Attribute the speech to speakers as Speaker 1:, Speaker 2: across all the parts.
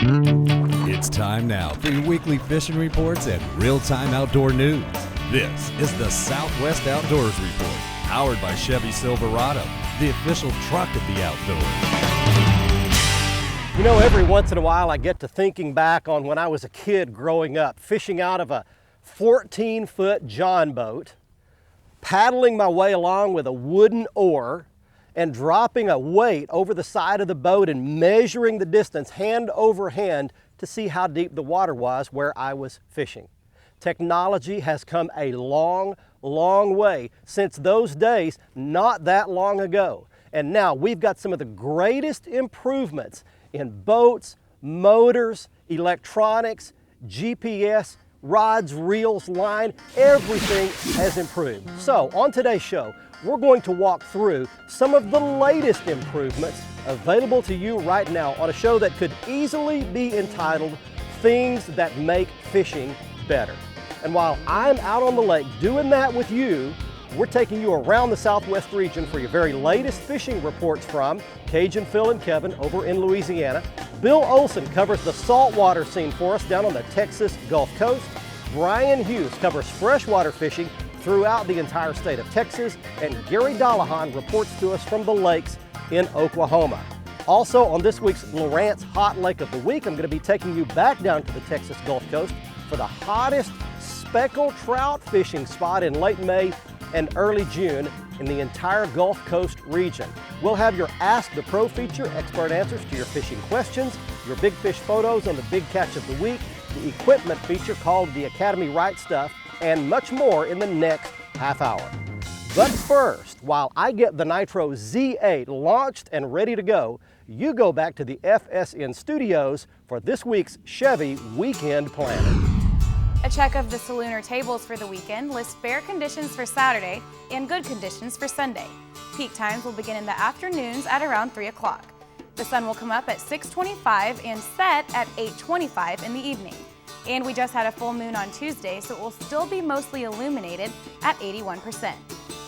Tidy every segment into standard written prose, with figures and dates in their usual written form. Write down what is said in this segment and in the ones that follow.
Speaker 1: It's time now for your weekly fishing reports and real-time outdoor news. This is the Southwest Outdoors Report, powered by Chevy Silverado, the official truck of the outdoors.
Speaker 2: You know, every once in a while I get to thinking back on when I was a kid growing up, fishing out of a 14-foot John boat, paddling my way along with a wooden oar, and dropping a weight over the side of the boat and measuring the distance hand over hand to see how deep the water was where I was fishing. Technology has come a long, long way since those days, not that long ago. And now we've got some of the greatest improvements in boats, motors, electronics, GPS, rods, reels, line, everything has improved. So on today's show, we're going to walk through some of the latest improvements available to you right now on a show that could easily be entitled Things That Make Fishing Better. And while I'm out on the lake doing that with you, we're taking you around the Southwest region for your very latest fishing reports from Cajun Phil and Kevin over in Louisiana. Bill Olson covers the saltwater scene for us down on the Texas Gulf Coast. Brian Hughes covers freshwater fishing throughout the entire state of Texas. And Gary Dollahan reports to us from the lakes in Oklahoma. Also on this week's Lowrance Hot Lake of the Week, I'm going to be taking you back down to the Texas Gulf Coast for the hottest speckled trout fishing spot in late May and early June in the entire Gulf Coast region. We'll have your Ask the Pro feature, expert answers to your fishing questions, your big fish photos on the big catch of the week, the equipment feature called the Academy Right Stuff, and much more in the next half hour. But first, while I get the NITRO Z8 launched and ready to go, you go back to the FSN studios for this week's Chevy Weekend Planner.
Speaker 3: A check of the salooner tables for the weekend lists fair conditions for Saturday and good conditions for Sunday. Peak times will begin in the afternoons at around 3 o'clock. The sun will come up at 6:25 and set at 8:25 in the evening. And we just had a full moon on Tuesday, so it will still be mostly illuminated at 81%.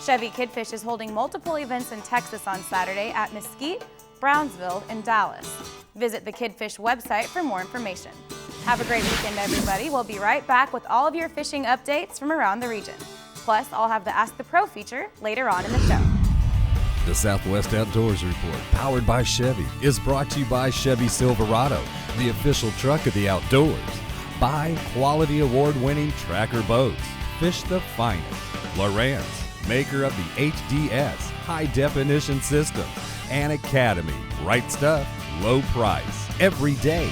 Speaker 3: Chevy Kidfish is holding multiple events in Texas on Saturday at Mesquite, Brownsville, and Dallas. Visit the Kidfish website for more information. Have a great weekend, everybody. We'll be right back with all of your fishing updates from around the region. Plus, I'll have the Ask the Pro feature later on in the show.
Speaker 1: The Southwest Outdoors Report, powered by Chevy, is brought to you by Chevy Silverado, the official truck of the outdoors. Buy quality award-winning Tracker boats. Fish the finest. Lowrance, maker of the HDS, high-definition system. And Academy, right stuff, low price, every day.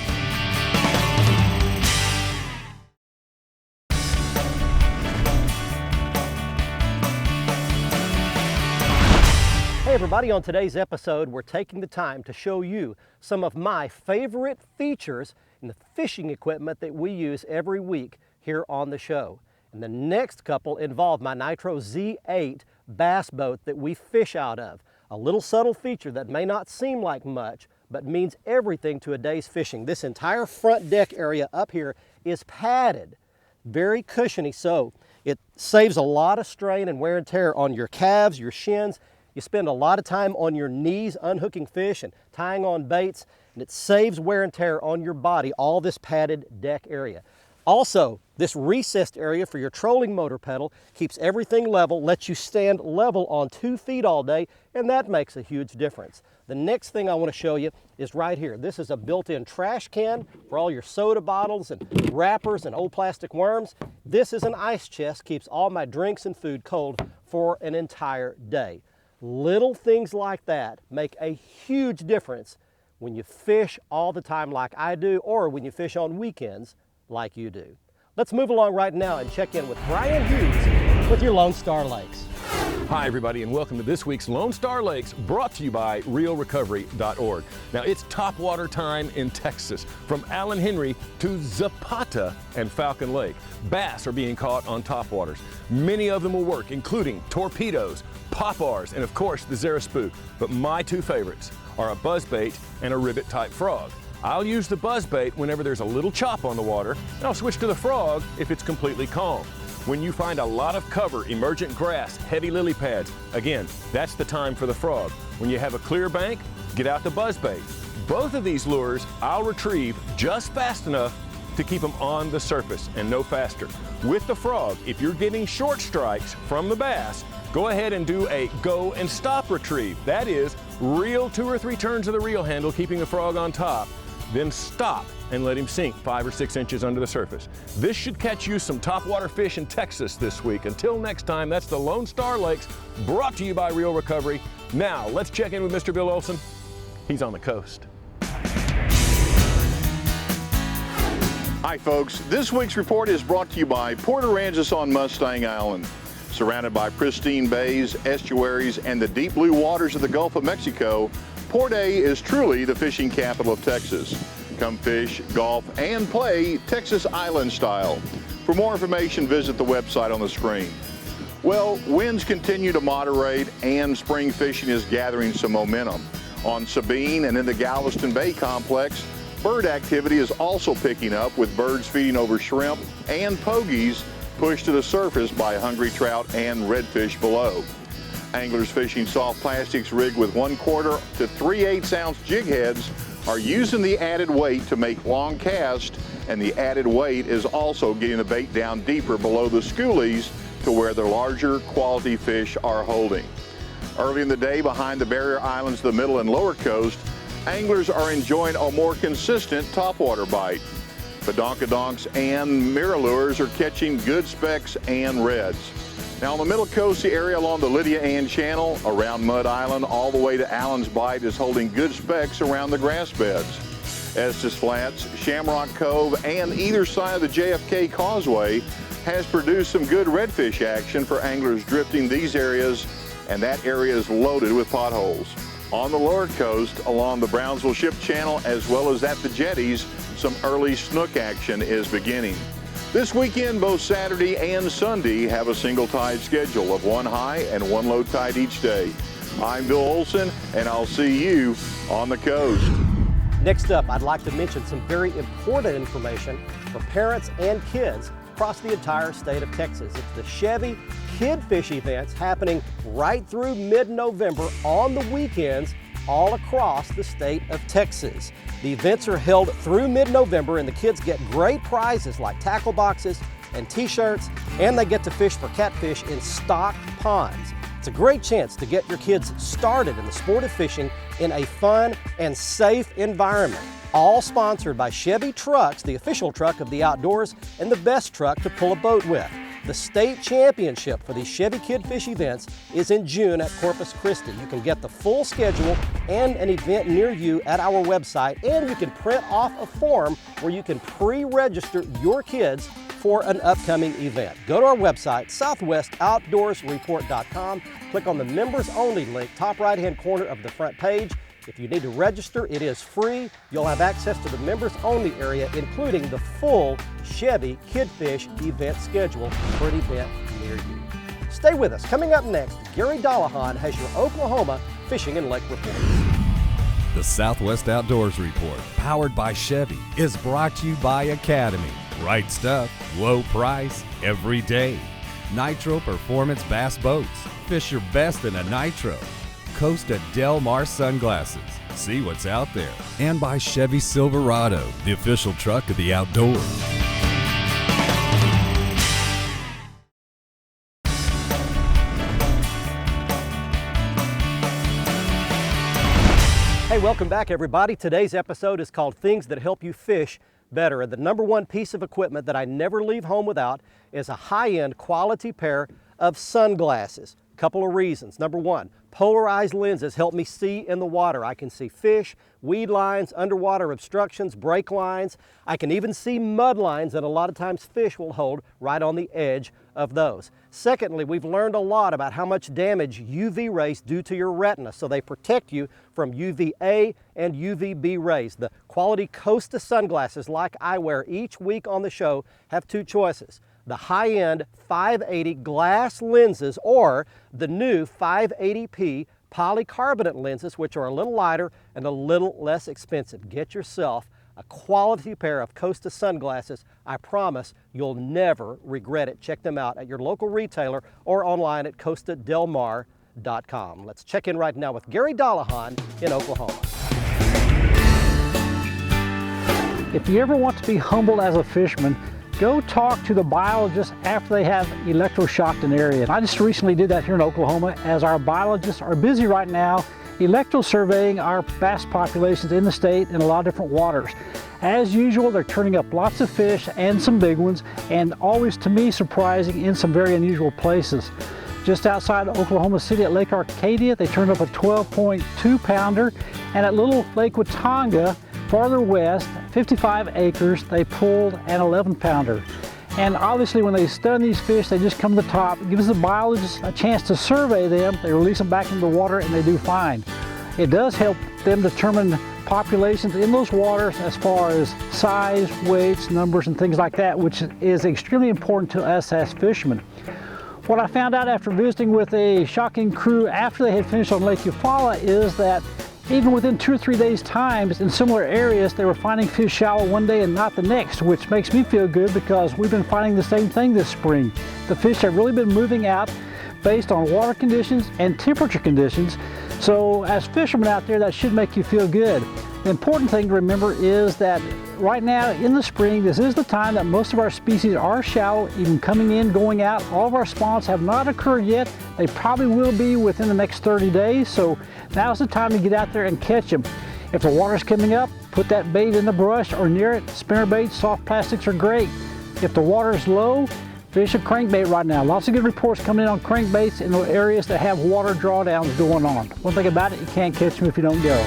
Speaker 2: Hey everybody, on today's episode, we're taking the time to show you some of my favorite features in the fishing equipment that we use every week here on the show. And the next couple involve my NITRO Z8 bass boat that we fish out of. A little subtle feature that may not seem like much, but means everything to a day's fishing. This entire front deck area up here is padded, very cushiony, so it saves a lot of strain and wear and tear on your calves, your shins. You spend a lot of time on your knees unhooking fish and tying on baits, and it saves wear and tear on your body, all this padded deck area. Also, this recessed area for your trolling motor pedal keeps everything level, lets you stand level on 2 feet all day, and that makes a huge difference. The next thing I want to show you is right here. This is a built-in trash can for all your soda bottles and wrappers and old plastic worms. This is an ice chest, keeps all my drinks and food cold for an entire day. Little things like that make a huge difference when you fish all the time like I do, or when you fish on weekends like you do. Let's move along right now and check in with Brian Hughes with your Lone Star Lakes.
Speaker 4: Hi everybody, and welcome to this week's Lone Star Lakes, brought to you by realrecovery.org. Now it's topwater time in Texas. From Allen Henry to Zapata and Falcon Lake, bass are being caught on topwaters. Many of them will work, including torpedoes, poppars, and of course the Xeraspook. But my two favorites are a buzzbait and a ribbit type frog. I'll use the buzzbait whenever there's a little chop on the water, and I'll switch to the frog if it's completely calm. When you find a lot of cover, emergent grass, heavy lily pads, again, that's the time for the frog. When you have a clear bank, get out the buzzbait. Both of these lures I'll retrieve just fast enough to keep them on the surface and no faster. With the frog, if you're getting short strikes from the bass, go ahead and do a go and stop retrieve. That is, reel 2 or 3 turns of the reel handle, keeping the frog on top, then stop and let him sink 5 or 6 inches under the surface. This should catch you some topwater fish in Texas this week. Until next time, that's the Lone Star Lakes, brought to you by Real Recovery. Now, let's check in with Mr. Bill Olson. He's on the coast.
Speaker 5: Hi folks, this week's report is brought to you by Port Aransas on Mustang Island. Surrounded by pristine bays, estuaries, and the deep blue waters of the Gulf of Mexico, Port A is truly the fishing capital of Texas. Come fish, golf, and play Texas Island style. For more information, visit the website on the screen. Well, winds continue to moderate and spring fishing is gathering some momentum. On Sabine and in the Galveston Bay complex, bird activity is also picking up, with birds feeding over shrimp and pogies pushed to the surface by hungry trout and redfish below. Anglers fishing soft plastics rigged with 1/4 to 3/8 ounce jig heads are using the added weight to make long casts, and the added weight is also getting the bait down deeper below the schoolies to where the larger quality fish are holding. Early in the day, behind the barrier islands of the middle and lower coast, anglers are enjoying a more consistent topwater bite. Badonkadonks and mirrolures are catching good specks and reds. Now on the middle coast, the area along the Lydia Ann Channel, around Mud Island, all the way to Allen's Bight is holding good specks around the grass beds. Estes Flats, Shamrock Cove, and either side of the JFK Causeway has produced some good redfish action for anglers drifting these areas, and that area is loaded with potholes. On the lower coast, along the Brownsville Ship Channel, as well as at the jetties, some early snook action is beginning. This weekend, both Saturday and Sunday have a single tide schedule of 1 high and 1 low tide each day. I'm Bill Olson, and I'll see you on the coast.
Speaker 2: Next up, I'd like to mention some very important information for parents and kids across the entire state of Texas. It's the Chevy Kid Fish events happening right through mid-November on the weekends all across the state of Texas. The events are held through mid-November, and the kids get great prizes like tackle boxes and t-shirts, and they get to fish for catfish in stocked ponds. It's a great chance to get your kids started in the sport of fishing in a fun and safe environment. All sponsored by Chevy Trucks, the official truck of the outdoors and the best truck to pull a boat with. The state championship for these Chevy Kid Fish events is in June at Corpus Christi. You can get the full schedule and an event near you at our website, and you can print off a form where you can pre-register your kids for an upcoming event. Go to our website, southwestoutdoorsreport.com. Click on the members only link, top right-hand corner of the front page. If you need to register, it is free. You'll have access to the members only area, including the full Chevy Kid Fish event schedule for an event near you. Stay with us. Coming up next, Gary Dollahan has your Oklahoma Fishing and Lake Report.
Speaker 1: The Southwest Outdoors Report, powered by Chevy, is brought to you by Academy. Right stuff, low price, every day. NITRO Performance Bass Boats. Fish your best in a NITRO. Costa Del Mar Sunglasses. See what's out there. And by Chevy Silverado, the official truck of the outdoors.
Speaker 2: Hey, welcome back everybody. Today's episode is called Things That Help You Fish Better. And the number one piece of equipment that I never leave home without is a high-end quality pair of sunglasses. Couple of reasons. Number one, polarized lenses help me see in the water. I can see fish, weed lines, underwater obstructions, brake lines. I can even see mud lines that a lot of times fish will hold right on the edge of those. Secondly, we've learned a lot about how much damage UV rays do to your retina, so they protect you from UVA and UVB rays. The quality Costa sunglasses like I wear each week on the show have two choices: the high-end 580 glass lenses or the new 580p polycarbonate lenses, which are a little lighter and a little less expensive. Get yourself a quality pair of Costa sunglasses. I promise you'll never regret it. Check them out at your local retailer or online at costadelmar.com. Let's check in right now with Gary Dollahan in Oklahoma.
Speaker 6: If you ever want to be humbled as a fisherman, go talk to the biologists after they have electroshocked an area. And I just recently did that here in Oklahoma, as our biologists are busy right now electrosurveying our bass populations in the state in a lot of different waters. As usual, they're turning up lots of fish and some big ones, and always, to me, surprising in some very unusual places. Just outside Oklahoma City at Lake Arcadia, they turned up a 12.2 pounder, and at Little Lake Watauga, farther west, 55 acres, they pulled an 11 pounder. And obviously when they stun these fish, they just come to the top. It gives the biologists a chance to survey them. They release them back into the water and they do fine. It does help them determine populations in those waters as far as size, weights, numbers, and things like that, which is extremely important to us as fishermen. What I found out after visiting with a shocking crew after they had finished on Lake Eufaula is that even within 2 or 3 days' time, in similar areas, they were finding fish shallow one day and not the next, which makes me feel good because we've been finding the same thing this spring. The fish have really been moving out based on water conditions and temperature conditions. So as fishermen out there, that should make you feel good. The important thing to remember is that right now in the spring, this is the time that most of our species are shallow, even coming in, going out. All of our spawns have not occurred yet. They probably will be within the next 30 days. So now's the time to get out there and catch them. If the water's coming up, put that bait in the brush or near it. Spinner baits, soft plastics are great. If the water's low, fish a crankbait right now. Lots of good reports coming in on crankbaits in the areas that have water drawdowns going on. One thing about it, you can't catch them if you don't go.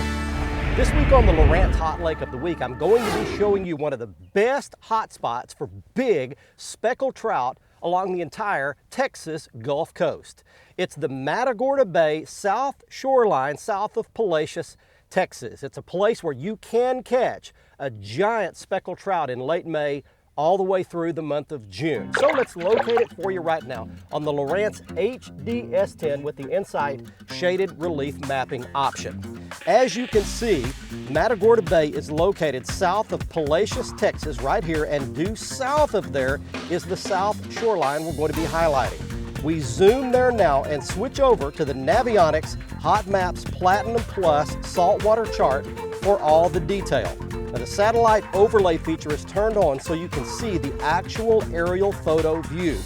Speaker 2: This week on the Lowrance Hot Lake of the Week, I'm going to be showing you one of the best hot spots for big speckled trout along the entire Texas Gulf Coast. It's the Matagorda Bay South shoreline south of Palacios, Texas. It's a place where you can catch a giant speckled trout in late May all the way through the month of June. So let's locate it for you right now on the Lowrance HD-S10 with the Insight Shaded Relief Mapping option. As you can see, Matagorda Bay is located south of Palacios, Texas, right here, and due south of there is the south shoreline we're going to be highlighting. We zoom there now and switch over to the Navionics Hot Maps Platinum Plus saltwater chart for all the detail. Now, the satellite overlay feature is turned on so you can see the actual aerial photo view.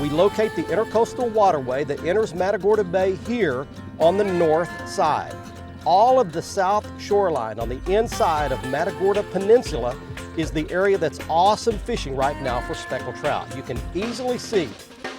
Speaker 2: We locate the intercoastal waterway that enters Matagorda Bay here on the north side. All of the south shoreline on the inside of Matagorda Peninsula is the area that's awesome fishing right now for speckled trout. You can easily see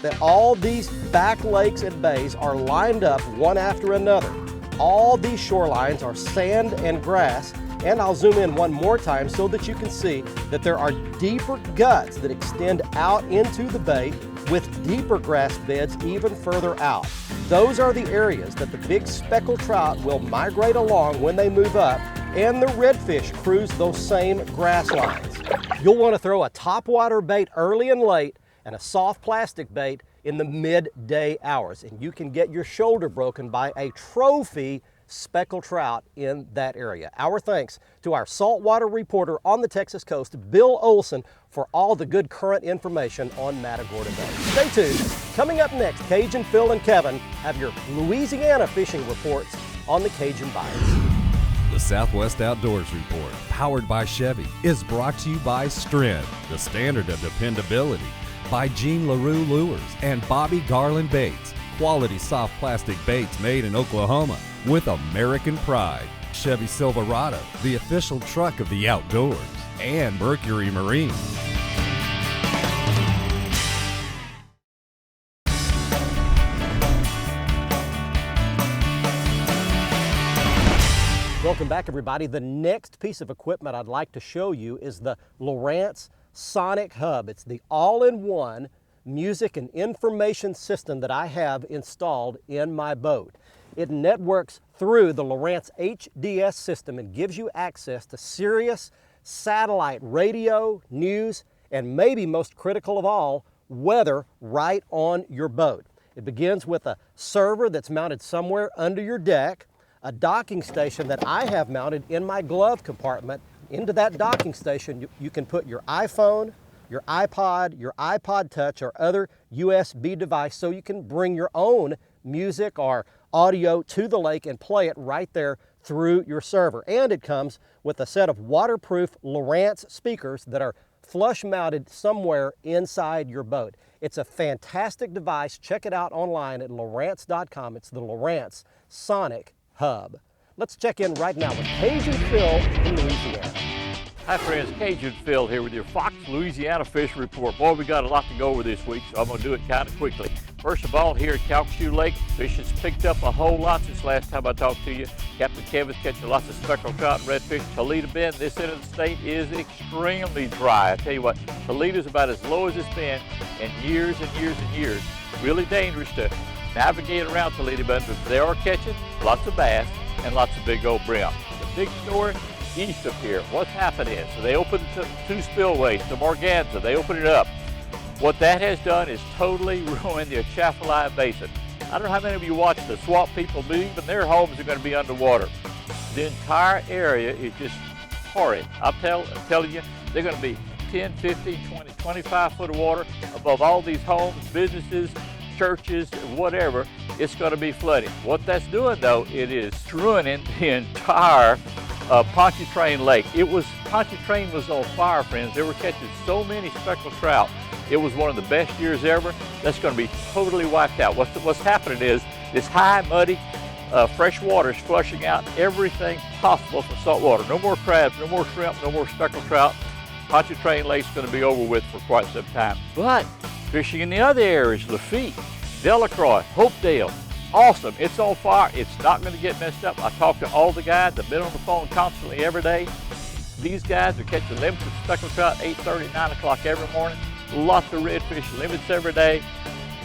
Speaker 2: that all these back lakes and bays are lined up one after another. All these shorelines are sand and grass, and I'll zoom in one more time so that you can see that there are deeper guts that extend out into the bay with deeper grass beds even further out. Those are the areas that the big speckled trout will migrate along when they move up, and the redfish cruise those same grass lines. You'll want to throw a topwater bait early and late and a soft plastic bait in the midday hours, and you can get your shoulder broken by a trophy speckled trout in that area. Our thanks to our saltwater reporter on the Texas coast, Bill Olson, for all the good current information on Matagorda Bay. Stay tuned. Coming up next, Cajun Phil and Kevin have your Louisiana fishing reports on the Cajun Bites.
Speaker 1: The Southwest Outdoors Report, powered by Chevy, is brought to you by Stren, the standard of dependability, by Jean LaRue Lures and Bobby Garland Baits, quality soft plastic baits made in Oklahoma with American pride. Chevy Silverado, the official truck of the outdoors, and Mercury Marine.
Speaker 2: Welcome back, everybody. The next piece of equipment I'd like to show you is the Lowrance Sonic Hub. It's the all-in-one music and information system that I have installed in my boat. It networks through the Lowrance HDS system and gives you access to Sirius satellite radio, news, and maybe most critical of all, weather right on your boat. It begins with a server that's mounted somewhere under your deck, a docking station that I have mounted in my glove compartment. Into that docking station, you can put your iPhone, your iPod, your iPod Touch, or other USB device, so you can bring your own music or audio to the lake and play it right there through your server. And it comes with a set of waterproof Lowrance speakers that are flush mounted somewhere inside your boat. It's a fantastic device. Check it out online at Lowrance.com. It's the Lowrance Sonic Hub. Let's check in right now with Cajun Phil in Louisiana.
Speaker 7: Hi friends, Cajun Phil here with your Fox Louisiana Fishing Report. Boy, we got a lot to go over this week, so I'm going to do it kind of quickly. First of all, here at Calcasieu Lake, fishing's picked up a whole lot since last time I talked to you. Captain Kevin's catching lots of speckled trout and redfish. Toledo Bend, this end of the state, is extremely dry. I tell you what, Toledo's about as low as it's been in years and years and years. Really dangerous to navigate around Toledo Bend, but they are catching lots of bass and lots of big old brim. The big story east of here, what's happening is, so they opened two spillways, the Morganza, they opened it up. What that has done is totally ruined the Atchafalaya Basin. I don't know how many of you watch the swamp people move, and their homes are going to be underwater. The entire area is just horrid. I'm telling you, they're going to be 10, 15, 20, 25 foot of water above all these homes, businesses, churches, whatever. It's going to be flooding. What that's doing, though, it is ruining the entire Pontchartrain Lake. Pontchartrain was on fire, friends. They were catching so many speckled trout. It was one of the best years ever. That's going to be totally wiped out. What's happening is this high, muddy, fresh water is flushing out everything possible for salt water. No more crabs, no more shrimp, no more speckled trout. Pontchartrain Lake's going to be over with for quite some time. But fishing in the other areas, Lafitte, Delacroix, Hopedale, awesome. It's on fire. It's not going to get messed up. I talk to all the guys. I've been on the phone constantly every day. These guys are catching limits of speckled trout 8:30, 9 o'clock every morning. Lots of redfish, limits every day.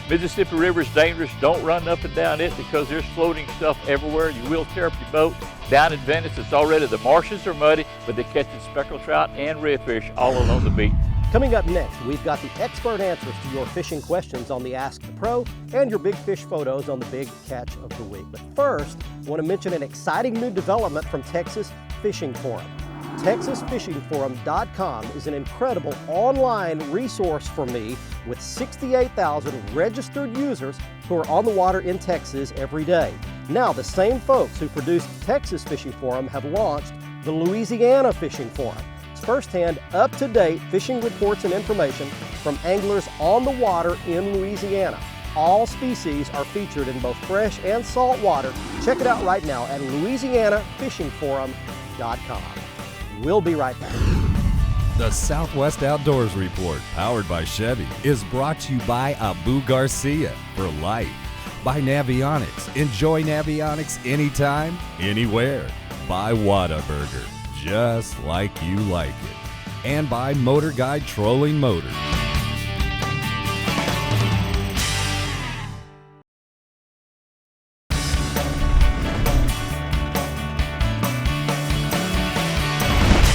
Speaker 7: Mississippi River is dangerous. Don't run up and down it because there's floating stuff everywhere. You will tear up your boat. Down in Venice, it's already, the marshes are muddy, but they're catching speckled trout and redfish all along the beach.
Speaker 2: Coming up next, we've got the expert answers to your fishing questions on the Ask the Pro and your big fish photos on the Big Catch of the Week. But first, I want to mention an exciting new development from Texas Fishing Forum. TexasFishingForum.com is an incredible online resource for me with 68,000 registered users who are on the water in Texas every day. Now, the same folks who produced Texas Fishing Forum have launched the Louisiana Fishing Forum. It's firsthand, up-to-date fishing reports and information from anglers on the water in Louisiana. All species are featured in both fresh and salt water. Check it out right now at LouisianaFishingForum.com. We'll be right back.
Speaker 1: The Southwest Outdoors Report, powered by Chevy, is brought to you by Garcia For Life. By Navionics. Enjoy Navionics anytime, anywhere. By Whataburger, just like you like it. And by MotorGuide Trolling Motors.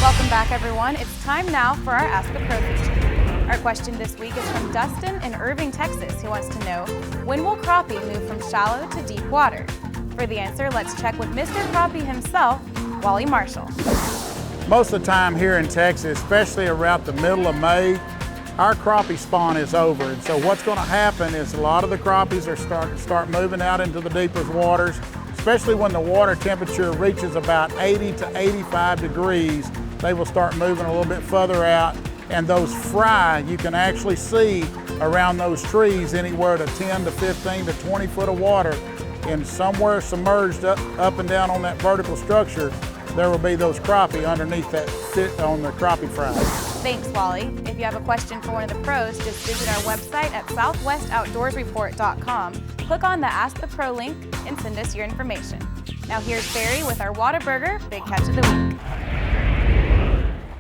Speaker 3: Welcome back, everyone. It's time now for our Ask the Pro feature. Our question this week is from Dustin in Irving, Texas, who wants to know, when will crappie move from shallow to deep water? For the answer, let's check with Mr. Crappie himself, Wally Marshall.
Speaker 8: Most of the time here in Texas, especially around the middle of May, our crappie spawn is over. And so what's going to happen is a lot of the crappies are start moving out into the deepest waters, especially when the water temperature reaches about 80 to 85 degrees. They will start moving a little bit further out, and those fry, you can actually see around those trees anywhere to 10 to 15 to 20 foot of water, and somewhere submerged up and down on that vertical structure, there will be those crappie underneath that sit on the crappie fry.
Speaker 3: Thanks, Wally. If you have a question for one of the pros, just visit our website at southwestoutdoorsreport.com, click on the Ask the Pro link, and send us your information. Now here's Barry with our Whataburger Big Catch of the Week.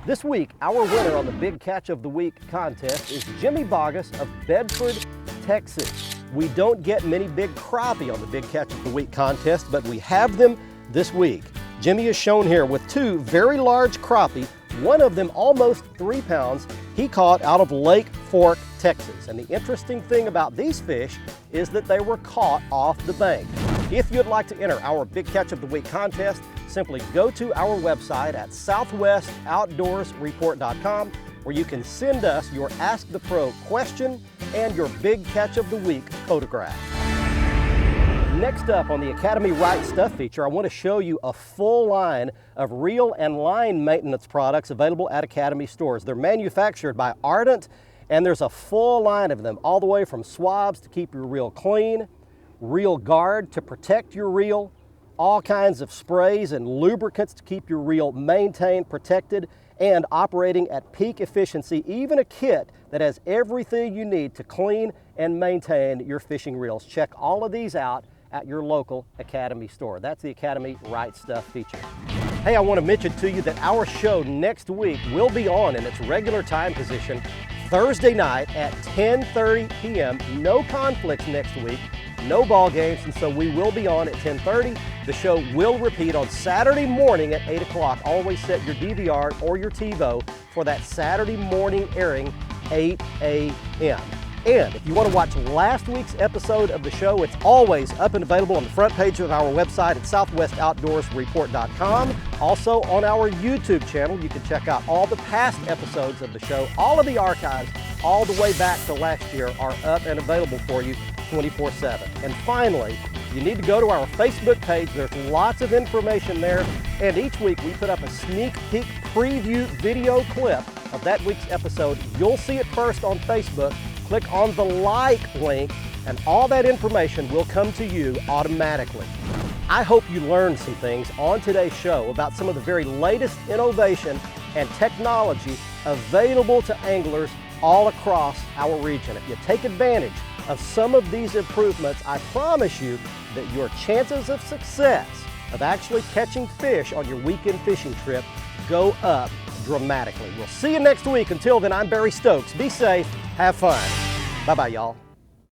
Speaker 2: This week, our winner on the Big Catch of the Week contest is Jimmy Bogus of Bedford, Texas. We don't get many big crappie on the Big Catch of the Week contest, but we have them this week. Jimmy is shown here with two very large crappie, one of them almost 3 pounds, he caught out of Lake Fork, Texas. And the interesting thing about these fish is that they were caught off the bank. If you'd like to enter our Big Catch of the Week contest, simply go to our website at southwestoutdoorsreport.com, where you can send us your Ask the Pro question and your Big Catch of the Week photograph. Next up on the Academy Right Stuff feature, I want to show you a full line of reel and line maintenance products available at Academy stores. They're manufactured by Ardent, and there's a full line of them, all the way from swabs to keep your reel clean, reel guard to protect your reel, all kinds of sprays and lubricants to keep your reel maintained, protected, and operating at peak efficiency, even a kit that has everything you need to clean and maintain your fishing reels. Check all of these out at your local Academy store. That's the Academy Right Stuff feature. Hey, I want to mention to you that our show next week will be on in its regular time position Thursday night at 10:30 p.m. No conflicts next week, no ball games, and so we will be on at 10:30. The show will repeat on Saturday morning at 8 o'clock. Always set your DVR or your TiVo for that Saturday morning airing, 8 a.m. And if you want to watch last week's episode of the show, it's always up and available on the front page of our website at southwestoutdoorsreport.com. Also on our YouTube channel, you can check out all the past episodes of the show. All of the archives, all the way back to last year, are up and available for you 24/7. And finally, you need to go to our Facebook page. There's lots of information there. And each week we put up a sneak peek preview video clip of that week's episode. You'll see it first on Facebook. Click on the like link and all that information will come to you automatically. I hope you learned some things on today's show about some of the very latest innovation and technology available to anglers all across our region. If you take advantage of some of these improvements, I promise you that your chances of success of actually catching fish on your weekend fishing trip go up dramatically. We'll see you next week. Until then, I'm Barry Stokes. Be safe, have fun. Bye-bye, y'all.